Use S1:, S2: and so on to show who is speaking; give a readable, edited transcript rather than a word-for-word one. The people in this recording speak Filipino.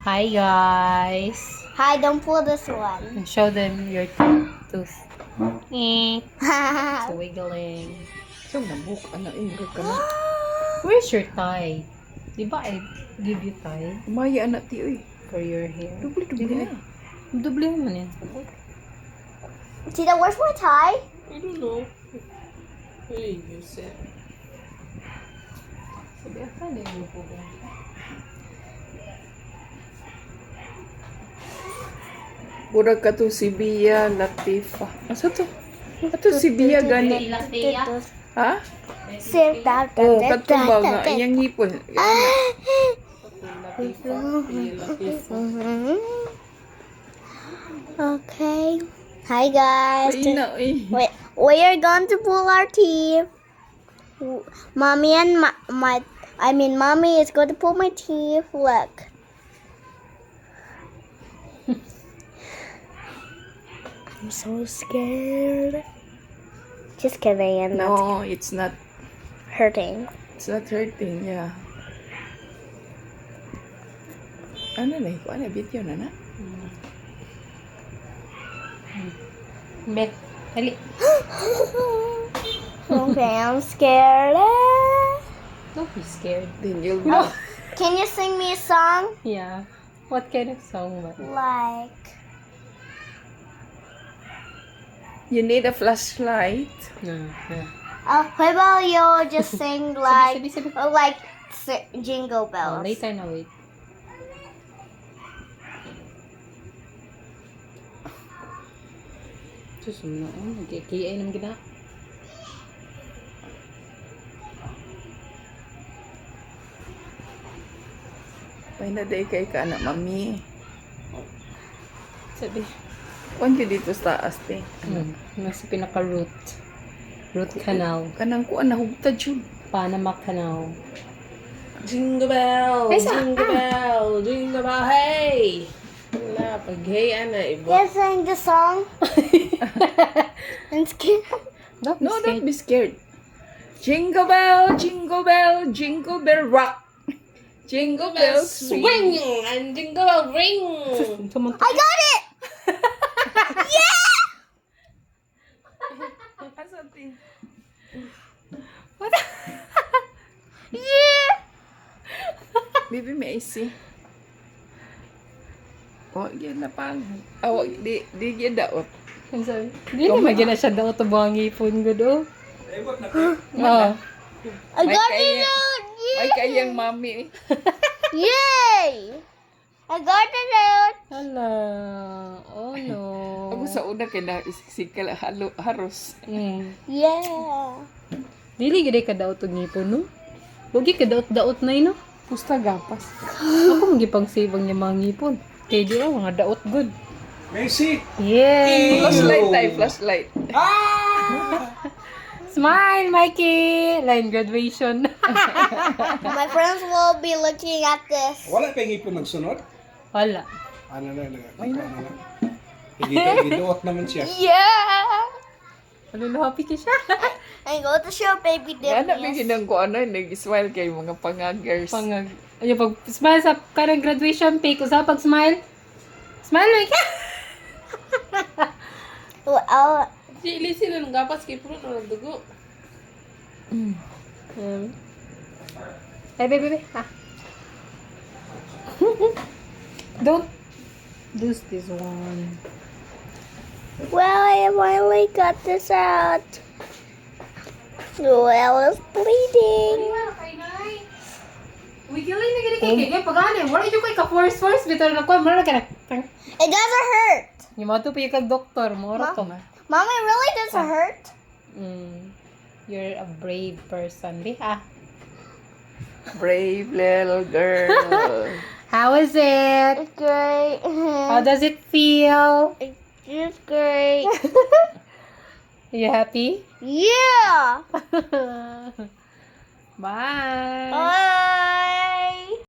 S1: Hi guys.
S2: Hi, don't pull this one.
S1: Show them your tooth. It's wiggling.
S3: So, nabuk, ano, imrog ka na.
S1: Where's your tie? Di ba I give you tie
S3: Umaya, anak, ti, uy.
S1: for your hair?
S3: Dubli na.
S1: Dubli mo yan.
S2: Tita, where's my tie?
S4: I don't know. Hey, you said.
S1: Sabi ata na yung po.
S3: Burag ka to si Bia Latifa. Asa to? Ato si Bia gani. Ha?
S2: Sit down.
S3: Oh, katubaw nga. Iyang ngipon.
S2: Okay. Hi guys.
S3: Ay na, uy.
S2: Wait, we are going to pull our teeth. Mommy and mommy is going to pull my teeth. Look. I'm so scared. Just kidding, and not
S3: No, it's not.
S2: hurting.
S3: It's not hurting, yeah. Ano na, ikaw na, video na na.
S1: Bet. Dali.
S2: Okay, I'm scared.
S1: Don't be scared.
S3: Then you'll be,
S2: Can you sing me a song?
S1: Yeah. What kind of song ba?
S2: Like,
S3: you need a flashlight.
S2: how about you just sing like,
S1: sabi.
S2: Jingle
S1: Oh,
S2: Bells?
S1: later na wait. Susunod na. Nagkikiyay ng gina.
S3: Pay na day kay ka anak, mami.
S1: Sabi.
S3: Kuan ka dito sa taas, te.
S1: Nasa pinaka-root. Root canal.
S3: Kanang kuan na hugtad yun.
S1: Panama Canal.
S4: Jingle bell,
S1: Ay, sa-
S4: jingle bell, jingle bell, hey! Wala, pag hey, ana, iba.
S2: Can you sing the song? I'm scared.
S1: Don't
S3: No, don't be scared. Jingle bell, jingle bell rock. Jingle bells swing.
S4: Swing and jingle bell ring.
S2: I got it!
S1: What?
S2: Yeah!
S3: Baby, may AC. Oh, yan na pang. Oh, di yan daot.
S1: Ang sabi. Hindi na magyan na siya daw ito buwang ipon ko do. Oh.
S2: I got
S3: kaya-
S2: it out!
S3: Ay, kayang mami.
S2: Yay! I got it out!
S1: Hala. Oh no.
S3: Ako sa una kay na isikal haros.
S2: Yeah!
S1: Dili gid ka daw ito ngipon no. Huwag ka daot-daot na no.
S3: Pusta gapas.
S1: Ako magipang save ang niya mga ngipon. Kaya di ako mga daot good.
S4: Macy!
S1: Yay!
S3: Flashlight tayo, flashlight.
S1: Smile, Mikey! Line graduation.
S2: My friends will be looking at this.
S4: Wala pa yung ipon nagsunod?
S1: Wala.
S4: Ano na, ano na. Gidoot naman siya.
S2: Yeah!
S1: Happy ka siya.
S2: I'm going to show baby
S3: Gana may
S2: Dimple.
S3: ginang ko ano, nag-smile kay mga pangagers.
S1: Pangag. Ayun, pag smile sa karang graduation pic, usa pag smile. Smile, Mikey!
S2: Well,
S4: Sili sila ng gapas kay Puro na nagdugo.
S1: Hey, baby. Ha. Don't do this one.
S2: well, I finally got this out. Well, it's bleeding.
S1: Wiggling na gini kay kay pagani. Wala jud kay ka force bitor na ko mara ka na.
S2: It doesn't hurt.
S1: Yung mga to pa yung kag doktor mo ora to.
S2: Mom, it really doesn't hurt.
S1: You're a brave person, be ha.
S3: Brave little girl.
S1: How is it?
S2: It's great.
S1: How does it feel?
S2: It's great.
S1: You happy?
S2: Yeah.
S1: Bye.
S2: Bye.